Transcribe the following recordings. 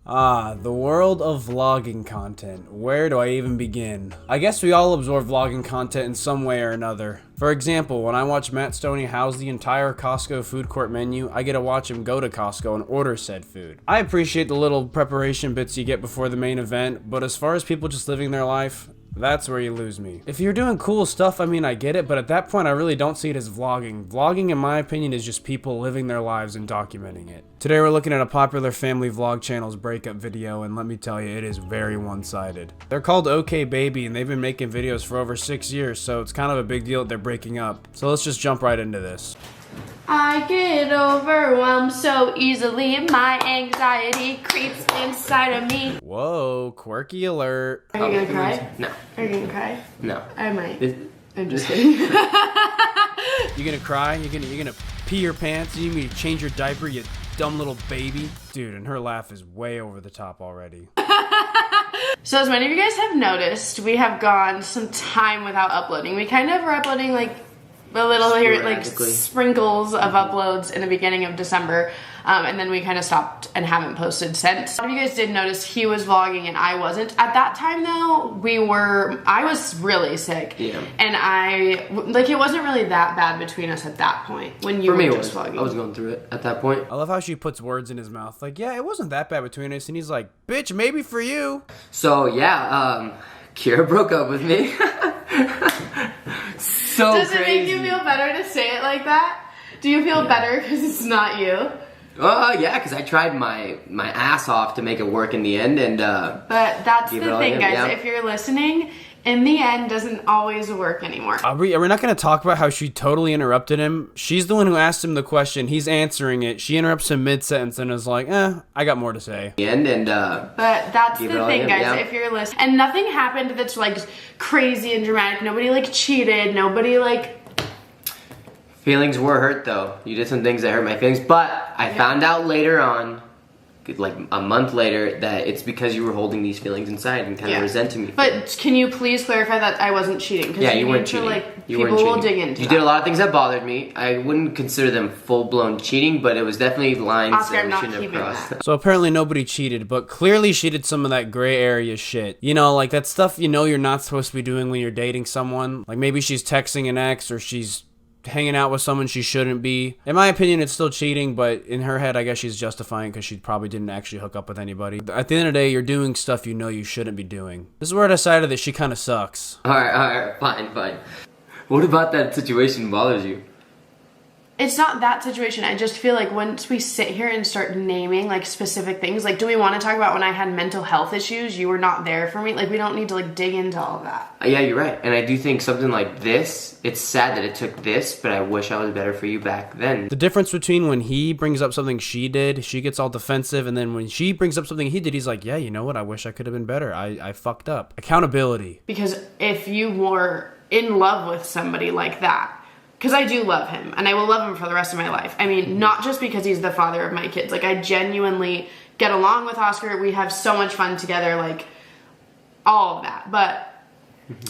Ah, the world of vlogging content. Where do I even begin? I guess we all absorb vlogging content in some way or another. For example, when I watch Matt Stoney house the entire Costco food court menu, I get to watch him go to Costco and order said food. I appreciate the little preparation bits you get before the main event, but as far as people just living their life, that's where you lose me. If you're doing cool stuff, I mean, I get it, but at that point, I really don't see it as vlogging. Vlogging, in my opinion, is just people living their lives and documenting it. Today, we're looking at a popular family vlog channel's breakup video, and let me tell you, it is very one-sided. They're called OKbaby, and they've been making videos for over 6 years, so it's kind of a big deal that they're breaking up. So let's just jump right into this. I get overwhelmed so easily, my anxiety creeps inside of me. Whoa, quirky alert. Are you gonna cry? No. Are you gonna cry? No. I might. I'm just kidding. You gonna cry? You gonna pee your pants? You gonna change your diaper, you dumb little baby? Dude, and her laugh is way over the top already. So as many of you guys have noticed, we have gone some time without uploading. We kind of were uploading like a little here, like sprinkles of uploads in the beginning of December, and then we kind of stopped and haven't posted since. A lot of you guys did notice he was vlogging and I wasn't. At that time though, I was really sick. Yeah. And it wasn't really that bad between us at that point when you were just vlogging. I was going through it at that point. I love how she puts words in his mouth. Like, yeah, it wasn't that bad between us. And he's like, bitch, maybe for you. So yeah, Kira broke up with me. So Does it crazy. make you feel better to say it like that? Do you feel better because it's not you? Yeah, because I tried my ass off to make it work in the end, and But that's the thing, guys. Yeah. If you're listening, in the end doesn't always work anymore. Are we not going to talk about how she totally interrupted him? She's the one who asked him the question. He's answering it. She interrupts him mid-sentence and is like, I got more to say. the end, and But that's the thing, guys. yeah. If you're listening, and nothing happened that's like crazy and dramatic. Nobody like cheated. Nobody like. feelings were hurt though. You did some things that hurt my feelings, but I found out later on, like a month later, that it's because you were holding these feelings inside and kind of resenting me. But can you please clarify that I wasn't cheating? Yeah, you weren't cheating. You people will dig into You that. did a lot of things that bothered me. I wouldn't consider them full-blown cheating, but it was definitely lines Oscar, that I'm we not shouldn't have keeping crossed. that. So apparently nobody cheated, but clearly she did some of that gray area shit. You know, like that stuff you know you're not supposed to be doing when you're dating someone. Like maybe she's texting an ex or she's hanging out with someone she shouldn't be. In my opinion, it's still cheating, but in her head, I guess she's justifying because she probably didn't actually hook up with anybody. At the end of the day, you're doing stuff you know you shouldn't be doing. This is where I decided that she kind of sucks. Alright, fine. What about that situation bothers you? It's not that situation. I just feel like once we sit here and start naming like specific things, like do we want to talk about when I had mental health issues? You were not there for me. Like we don't need to like dig into all of that. Yeah, you're right. And I do think something like this, it's sad that it took this, but I wish I was better for you back then. The difference between when he brings up something she did, she gets all defensive, and then when she brings up something he did, he's like, yeah, you know what? I wish I could have been better. I fucked up. Accountability. Because if you were in love with somebody like that, because I do love him, and I will love him for the rest of my life. I mean, not just because he's the father of my kids. Like, I genuinely get along with Oscar. We have so much fun together, like, all of that. But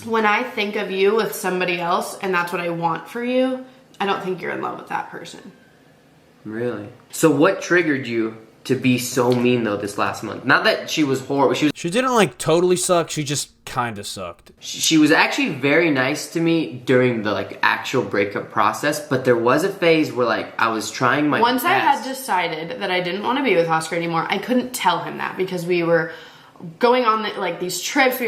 when I think of you with somebody else, and that's what I want for you, I don't think you're in love with that person. Really? So what triggered you to be so mean, though, this last month? Not that she was horrible. She didn't, like, totally suck. She just kind of sucked. She was actually very nice to me during the, like, actual breakup process, but there was a phase where, like, I was trying my Once best. I had decided that I didn't want to be with Oscar anymore, I couldn't tell him that because we were going on these trips.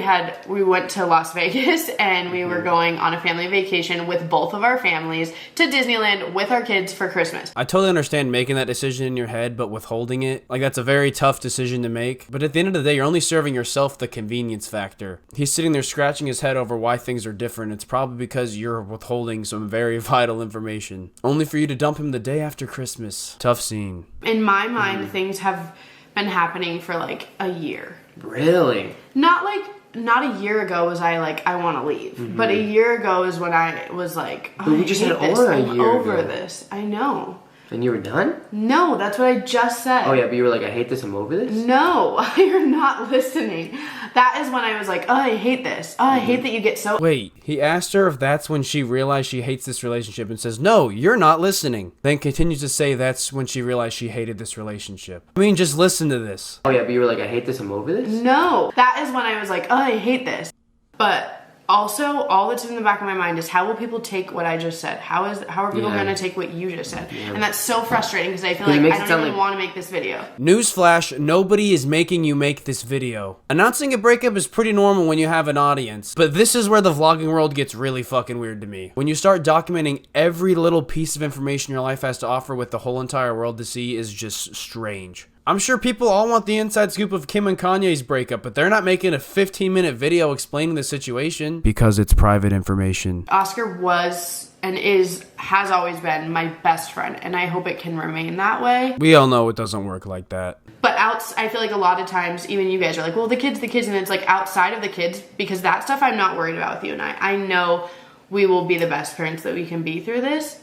We went to Las Vegas and we were going on a family vacation with both of our families to Disneyland with our kids for Christmas. I totally understand making that decision in your head, but withholding it, like that's a very tough decision to make. But at the end of the day, you're only serving yourself the convenience factor. He's sitting there scratching his head over why things are different. It's probably because you're withholding some very vital information, only for you to dump him the day after Christmas. Tough scene. In my mind, things have been happening for like a year. Really? Not a year ago was I like, I want to leave. But a year ago is when I was like, oh, But we just I had hate this. Aura a I'm year over ago. this. I know. And you were done? No, that's what I just said. Oh yeah, but you were like, I hate this, I'm over this? No, you're not listening. That is when I was like, oh, I hate this. Oh, I hate that you get so... Wait, he asked her if that's when she realized she hates this relationship and says, no, you're not listening. Then continues to say that's when she realized she hated this relationship. I mean, just listen to this. Oh yeah, but you were like, I hate this, I'm over this? No, that is when I was like, oh, I hate this. But also, all that's in the back of my mind is how will people take what I just said? How are people going to take what you just said? And that's so frustrating because I feel like I don't even want to make this video. Newsflash, nobody is making you make this video. Announcing a breakup is pretty normal when you have an audience, but this is where the vlogging world gets really fucking weird to me. When you start documenting every little piece of information your life has to offer with the whole entire world to see is just strange. I'm sure people all want the inside scoop of Kim and Kanye's breakup, but they're not making a 15-minute video explaining the situation because it's private information. Oscar was and has always been my best friend, and I hope it can remain that way. We all know it doesn't work like that. But I feel like a lot of times, even you guys are like, well, the kids, and it's like outside of the kids, because that stuff I'm not worried about with you and I. I know we will be the best parents that we can be through this.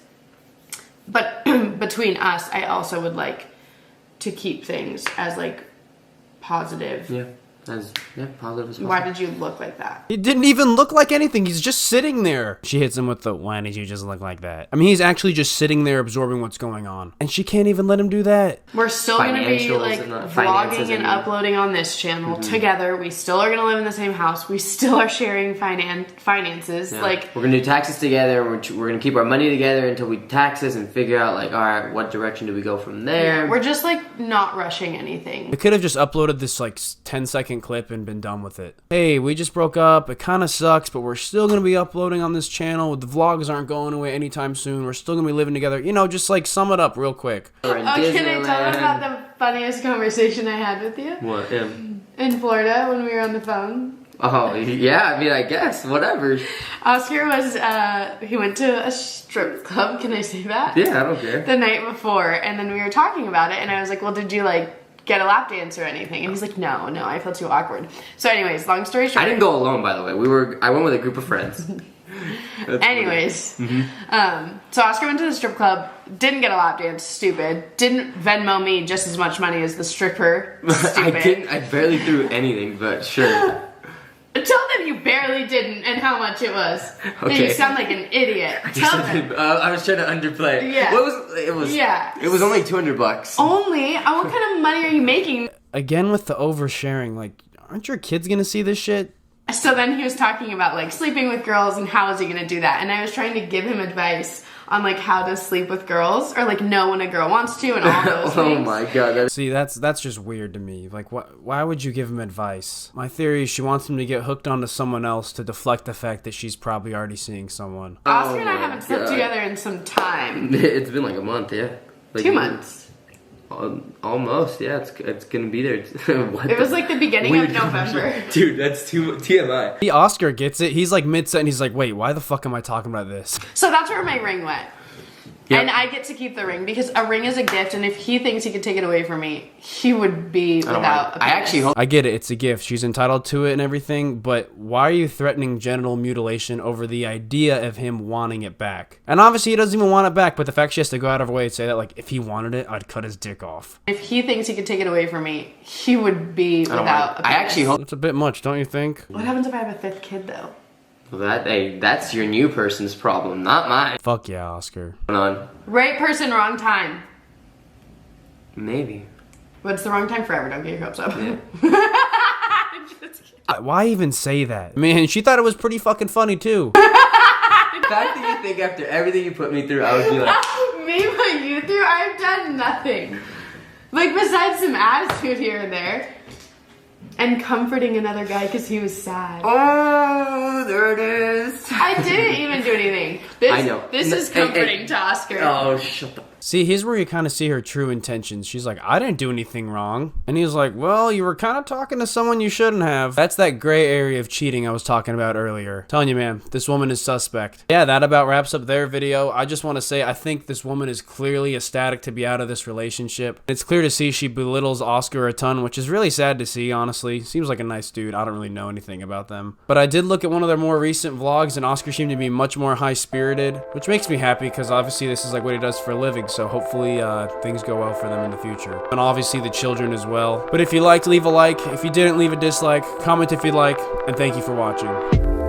But between us, I also would like to keep things as like positive. Yeah, positive as well. Why did you look like that? He didn't even look like anything. He's just sitting there. She hits him with the, why did you just look like that? I mean, he's actually just sitting there absorbing what's going on. And she can't even let him do that. We're still going to be like vlogging and uploading on this channel together. We still are going to live in the same house. We still are sharing finances. Yeah. Like, we're going to do taxes together. We're going to keep our money together until we taxes and figure out like, all right, what direction do we go from there? We're just like not rushing anything. We could have just uploaded this like 10-second clip and been done with it. Hey, we just broke up. It kind of sucks, but we're still going to be uploading on this channel. The vlogs aren't going away anytime soon. We're still going to be living together. You know, just like sum it up real quick. Oh, can I tell you about the funniest conversation I had with you? What? In Florida when we were on the phone. Oh, yeah, I mean, I guess, whatever. Oscar was, he went to a strip club, can I say that? Yeah, I don't care. The night before, and then we were talking about it, and I was like, well, did you, like, get a lap dance or anything? And he's like, no, I feel too awkward. So anyways, long story short. I didn't go alone, by the way. I went with a group of friends. Anyways, so Oscar went to the strip club, didn't get a lap dance, stupid. Didn't Venmo me just as much money as the stripper, stupid. I barely threw anything, but sure. Tell them you barely didn't and how much it was. Okay. You sound like an idiot. Tell them. I was trying to underplay. Yeah. It was only $200. Only? What kind of money are you making? Again with the oversharing, like, aren't your kids gonna see this shit? So then he was talking about like sleeping with girls and how is he gonna do that, and I was trying to give him advice on like how to sleep with girls or like know when a girl wants to and all those things. Oh my god. See, that's just weird to me. Like, why would you give him advice? My theory is she wants him to get hooked onto someone else to deflect the fact that she's probably already seeing someone. Oscar and I haven't slept together in some time. It's been like a month, yeah. Like 2 months. Almost, yeah. It's gonna be there. It was like the beginning of November. Dude, that's too TMI. The Oscar gets it. He's like mid-sentence. He's like, wait, why the fuck am I talking about this? So that's where my ring went. Yep. And I get to keep the ring because a ring is a gift, and if he thinks he could take it away from me, he would be without a penis. I actually hope. I get it. It's a gift. She's entitled to it and everything, but why are you threatening genital mutilation over the idea of him wanting it back? And obviously he doesn't even want it back, but the fact she has to go out of her way to say that, like, if he wanted it, I'd cut his dick off. If he thinks he could take it away from me, he would be without a penis. I actually hope. It's a bit much, don't you think? What happens if I have a 5th kid, though? That's your new person's problem, not mine. Fuck yeah, Oscar. Hold on. Right person, wrong time. Maybe. What's the wrong time forever? Don't get your hopes up. Yeah. Why even say that? Man, she thought it was pretty fucking funny, too. The fact that you think after everything you put me through, I would be like... Me put you through? I've done nothing. Like, besides some attitude here and there. And comforting another guy because he was sad. Oh, there it is. I didn't even do anything. I know. This is comforting to Oscar. Oh, shut the... See, here's where you kind of see her true intentions. She's like, I didn't do anything wrong. And he's like, well, you were kind of talking to someone you shouldn't have. That's that gray area of cheating I was talking about earlier. Telling you, man, this woman is suspect. Yeah, that about wraps up their video. I just want to say, I think this woman is clearly ecstatic to be out of this relationship. It's clear to see she belittles Oscar a ton, which is really sad to see, honestly. Seems like a nice dude. I don't really know anything about them. But I did look at one of their more recent vlogs, and Oscar seemed to be much more high-spirited, which makes me happy because obviously this is like what he does for a living. so hopefully things go well for them in the future. And obviously the children as well. But if you liked, leave a like. If you didn't, leave a dislike. Comment if you'd like, and thank you for watching.